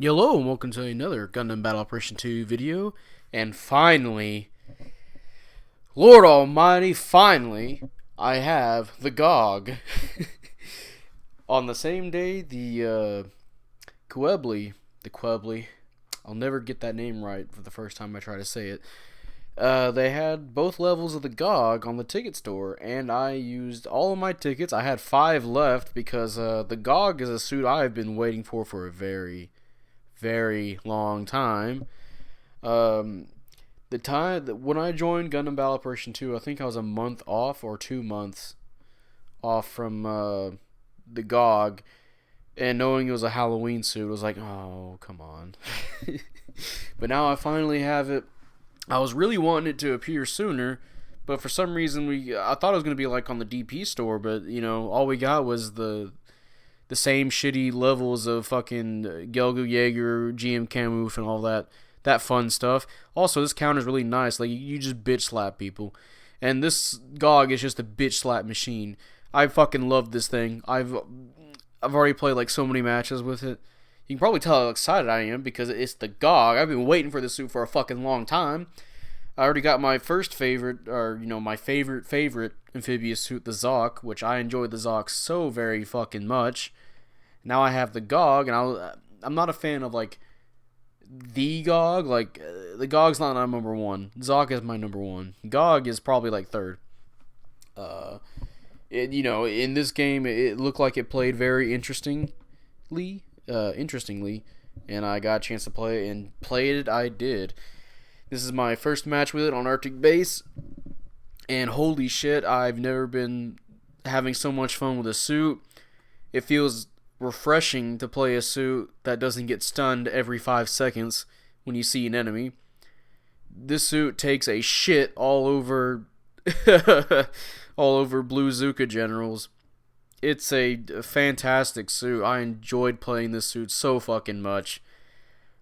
Hello and welcome to another Gundam Battle Operation 2 video. And finally, Lord Almighty, finally, I have the Gogg. On the same day, the Quebly, I'll never get that name right for the first time I try to say it. They had both levels of the Gogg on the ticket store, and I used all of my tickets. I had 5 left because the Gogg is a suit I've been waiting for a very long time. The time that when I joined Gundam Battle Operation 2, I think I was a month off or 2 months off from the Gogg, and knowing it was a Halloween suit, I was like, oh, come on. But now I finally have it. I was really wanting it to appear sooner, but for some reason I thought it was going to be like on the DP store, but you know, all we got was the same shitty levels of fucking Gelgu Jaeger, GM Kamuf, and all that fun stuff. Also, this counter's really nice. Like, you just bitch slap people. And this Gogg is just a bitch slap machine. I fucking love this thing. I've already played like so many matches with it. You can probably tell how excited I am because it's the Gogg. I've been waiting for this suit for a fucking long time. I already got my first favorite, or you know, my favorite amphibious suit, the Zoc, which I enjoyed the Zoc so very fucking much. Now I have the Gogg, and I'm not a fan of like the Gogg. Like the Gogg's not my number one. Zoc is my number one. Gogg is probably like third. You know, in this game, it looked like it played very interestingly, and I got a chance to play it, and played it. I did. This is my first match with it on Arctic Base, and holy shit, I've never been having so much fun with a suit. It feels refreshing to play a suit that doesn't get stunned every 5 seconds when you see an enemy. This suit takes a shit all over all over Blue Zuka generals. It's a fantastic suit. I enjoyed playing this suit so fucking much.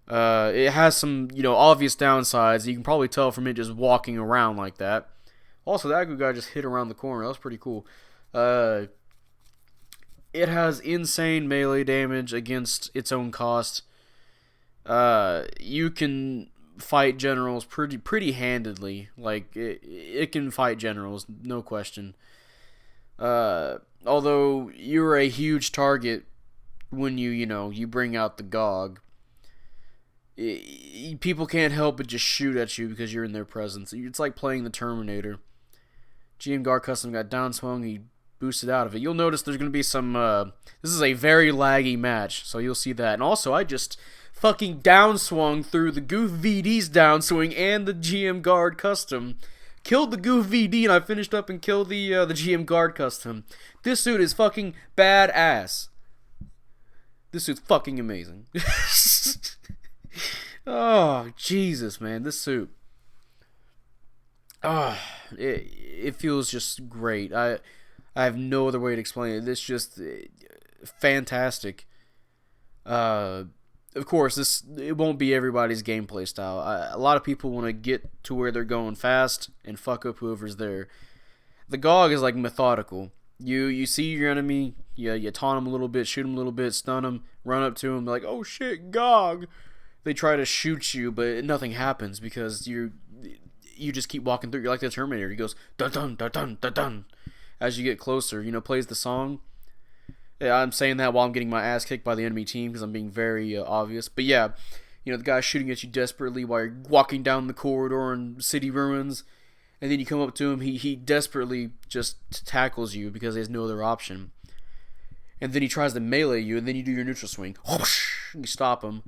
It has some, you know, obvious downsides. You can probably tell from it just walking around like that. Also, that good guy just hit around the corner. That was pretty cool. It has insane melee damage against its own cost. You can fight generals pretty handedly. Like, it can fight generals, no question. Although you're a huge target when you bring out the Gogg. People can't help but just shoot at you because you're in their presence. It's like playing the Terminator. GM Guard Custom got downswung. He boosted out of it. You'll notice there's going to be some... this is a very laggy match, so you'll see that. And also, I just fucking downswung through the Goof VD's downswing and the GM Guard Custom. Killed the Goof VD, and I finished up and killed the GM Guard Custom. This suit is fucking badass. This suit's fucking amazing. Oh, Jesus, man. This suit. It feels just great. I have no other way to explain it. It's just fantastic. Of course, it won't be everybody's gameplay style. A lot of people want to get to where they're going fast and fuck up whoever's there. The Gogg is like methodical. You see your enemy, you taunt him a little bit, shoot him a little bit, stun him, run up to him, like, oh shit, Gogg. They try to shoot you, but nothing happens because you just keep walking through. You're like the Terminator. He goes dun dun dun dun dun dun as you get closer. Plays the song. Yeah, I'm saying that while I'm getting my ass kicked by the enemy team because I'm being very obvious. But yeah, the guy's shooting at you desperately while you're walking down the corridor in city ruins, and then you come up to him. He desperately just tackles you because he has no other option. And then he tries to melee you, and then you do your neutral swing. You stop him.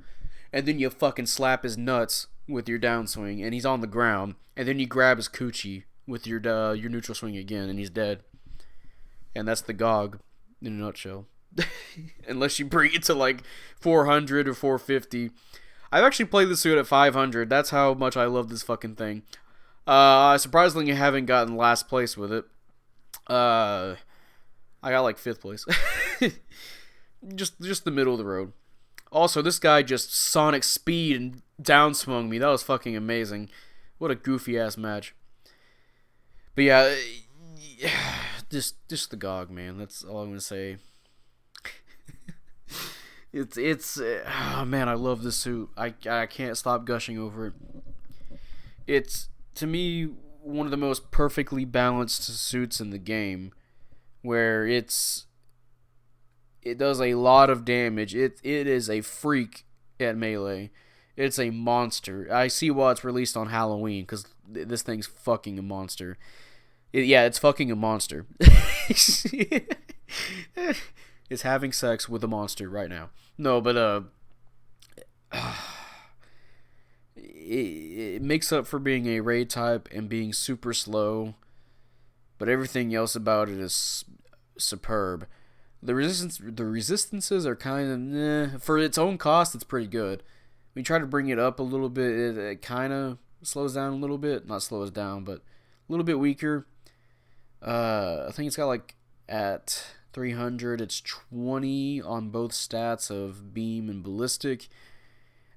And then you fucking slap his nuts with your downswing, and he's on the ground. And then you grab his coochie with your neutral swing again, and he's dead. And that's the Gogg in a nutshell. Unless you bring it to like 400 or 450. I've actually played this suit at 500. That's how much I love this fucking thing. Surprisingly, I haven't gotten last place with it. I got like 5th place. just the middle of the road. Also, this guy just sonic speed and downswung me. That was fucking amazing. What a goofy ass match. But yeah, just the Gogg, man. That's all I'm gonna say. Oh man, I love this suit. I can't stop gushing over it. It's, to me, one of the most perfectly balanced suits in the game, where it does a lot of damage. It is a freak at melee. It's a monster. I see why it's released on Halloween, because this thing's fucking a monster. Yeah, it's fucking a monster. It's having sex with a monster right now. No, but it makes up for being a raid type and being super slow, but everything else about it is superb. The resistances are kind of for its own cost. It's pretty good. When you try to bring it up a little bit, it kind of slows down a little bit. Not slows down, but a little bit weaker. I think it's got like at 300, it's 20 on both stats of beam and ballistic.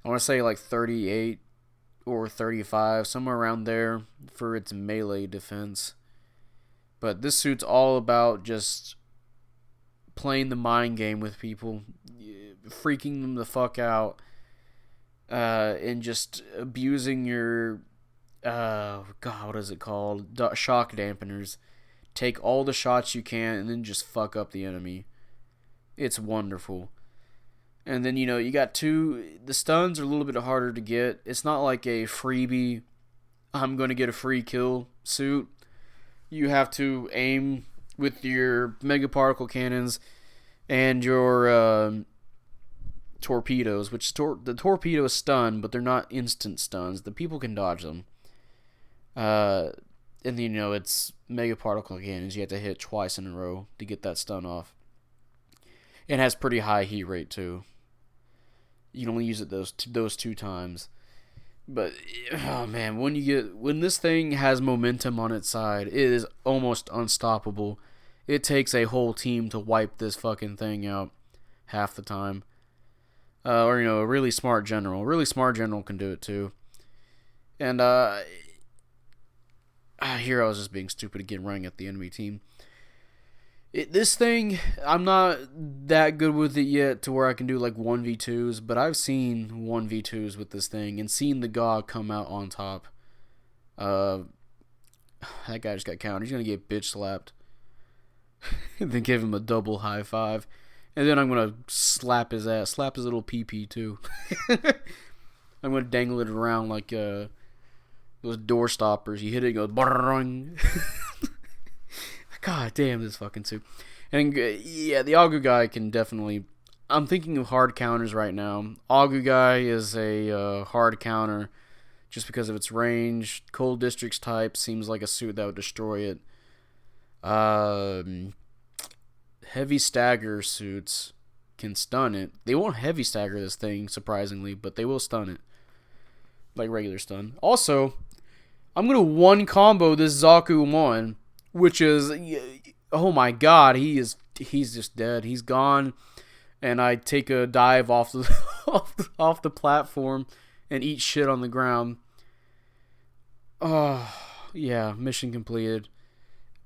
I want to say like 38 or 35, somewhere around there for its melee defense. But this suit's all about just playing the mind game with people, freaking them the fuck out, and just abusing your, God, what is it called? Shock dampeners. Take all the shots you can and then just fuck up the enemy. It's wonderful. And then, you got the stuns are a little bit harder to get. It's not like a freebie, I'm going to get a free kill suit. You have to aim with your mega particle cannons and your torpedoes, which the torpedoes stun, but they're not instant stuns. The people can dodge them. And it's mega particle cannons. You have to hit twice in a row to get that stun off. It has pretty high heat rate too. You can only use it those two times. But oh man, when this thing has momentum on its side, it is almost unstoppable. It takes a whole team to wipe this fucking thing out half the time. Or a really smart general. A really smart general can do it too. And here I was just being stupid again, running at the enemy team. This thing, I'm not that good with it yet to where I can do like 1v2s, but I've seen 1v2s with this thing and seen the Gogg come out on top. That guy just got countered. He's going to get bitch slapped. And then give him a double high five. And then I'm going to slap his ass. Slap his little pee-pee too. I'm going to dangle it around like those door stoppers. You hit it, it goes brrrring. God damn, this fucking suit. And yeah, the Agu guy can definitely. I'm thinking of hard counters right now. Agu guy is a hard counter just because of its range. Cold Districts type seems like a suit that would destroy it. Heavy stagger suits can stun it. They won't heavy stagger this thing, surprisingly, but they will stun it. Like regular stun. Also, I'm going to one combo this Zaku 1. Which is, oh my god, he's just dead. He's gone, and I take a dive off the off the platform and eat shit on the ground. Oh yeah, mission completed.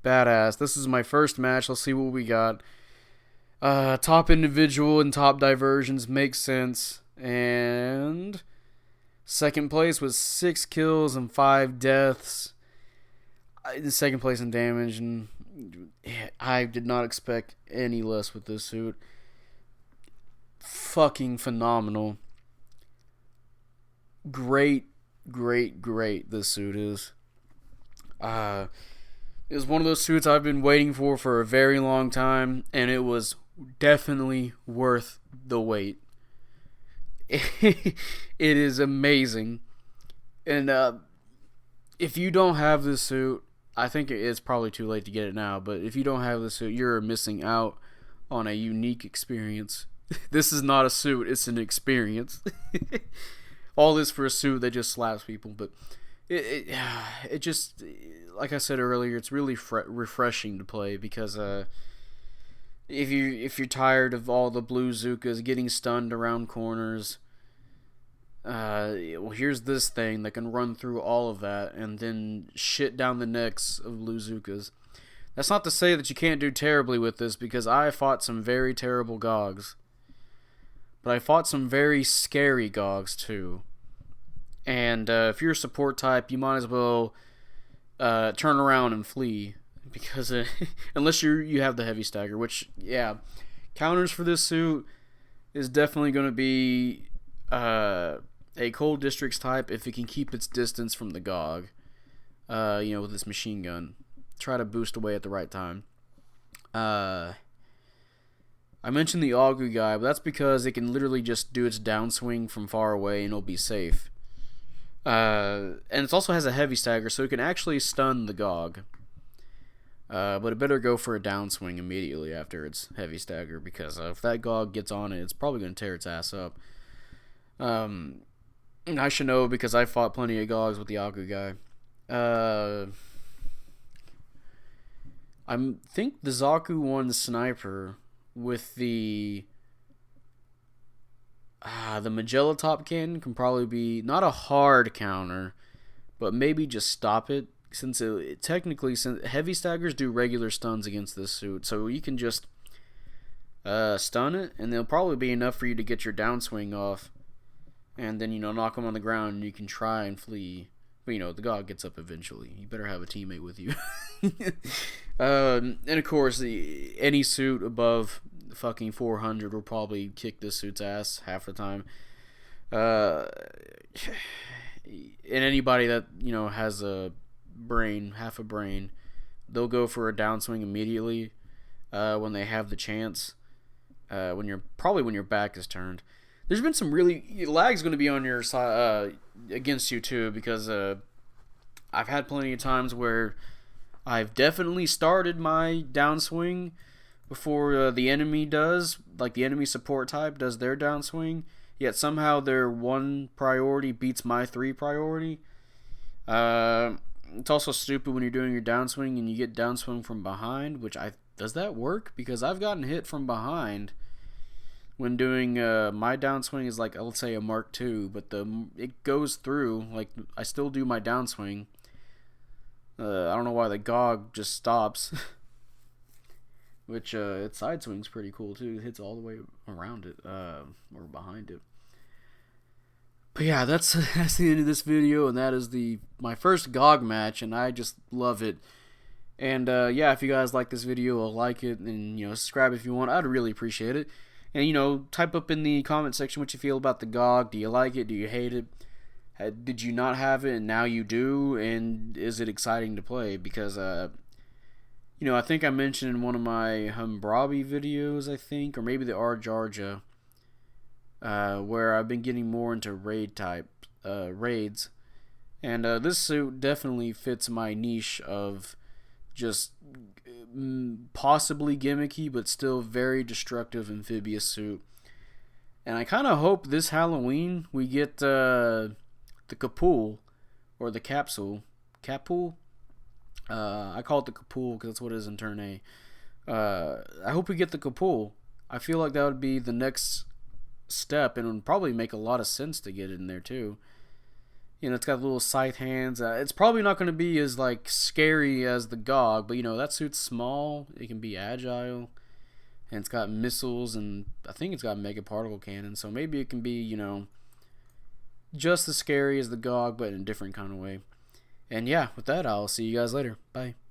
Badass. This is my first match. Let's see what we got. Top individual and top diversions makes sense, and second place was 6 kills and 5 deaths. The second place in damage, and I did not expect any less with this suit. Fucking phenomenal. Great this suit is. It was one of those suits I've been waiting for a very long time, and it was definitely worth the wait. It is amazing. And if you don't have this suit, I think it's probably too late to get it now, but if you don't have this suit, you're missing out on a unique experience. This is not a suit, it's an experience. All this for a suit that just slaps people, but it just, like I said earlier, it's really refreshing to play because if you're tired of all the blue Zukas getting stunned around corners, well, here's this thing that can run through all of that and then shit down the necks of Luzukas. That's not to say that you can't do terribly with this, because I fought some very terrible Goggs. but I fought some very scary Goggs too. And if you're a support type, you might as well turn around and flee, because unless you have the heavy stagger, which, yeah, counters for this suit is definitely going to be a cold districts type if it can keep its distance from the Gogg. With this machine gun, try to boost away at the right time. I mentioned the AHHH guy, but that's because it can literally just do its downswing from far away and it'll be safe. And it also has a heavy stagger, so it can actually stun the Gogg. But it better go for a downswing immediately after its heavy stagger, because if that Gogg gets on it, it's probably going to tear its ass up. And I should know because I fought plenty of Goggs with the AHHH guy. I think the Zaku 1 sniper with the Magella top cannon can probably be not a hard counter, but maybe just stop it, since technically, since heavy staggers do regular stuns against this suit, so you can just stun it, and they'll probably be enough for you to get your downswing off, and then knock them on the ground, and you can try and flee. But the Gogg gets up eventually. You better have a teammate with you. And of course, any suit above fucking 400 will probably kick this suit's ass half the time. And anybody that has a brain, half a brain, they'll go for a downswing immediately when they have the chance. When your back is turned. There's been some really lag's going to be on your side against you too, because I've had plenty of times where I've definitely started my downswing before the enemy does, like the enemy support type does their downswing, yet somehow their 1 priority beats my 3 priority. It's also stupid when you're doing your downswing and you get downswing from behind, does that work? Because I've gotten hit from behind when doing my downswing is like, let's say a Mark II, but it goes through, like I still do my downswing. I don't know why the Gogg just stops. Which its side swing's pretty cool too. It hits all the way around it, or behind it. But yeah, that's the end of this video, and that is my first Gogg match, and I just love it. And yeah, if you guys like this video, like it, and subscribe if you want. I'd really appreciate it. And type up in the comment section what you feel about the Gogg. Do you like it? Do you hate it? Did you not have it and now you do? And is it exciting to play? Because I think I mentioned in one of my Humbrabi videos, I think, or maybe the Arjarja, where I've been getting more into raids, and this suit definitely fits my niche of just possibly gimmicky but still very destructive amphibious suit. And I kind of hope this Halloween we get the Capul, or the Capsule. I call it the Capul because that's what it is in turn A. I hope we get the Capul. I feel like that would be the next step, and it would probably make a lot of sense to get it in there too. It's got little scythe hands. It's probably not going to be as scary as the Gogg, but that suit's small. It can be agile, and it's got missiles, and I think it's got mega particle cannon. So maybe it can be just as scary as the Gogg, but in a different kind of way. And yeah, with that, I'll see you guys later. Bye.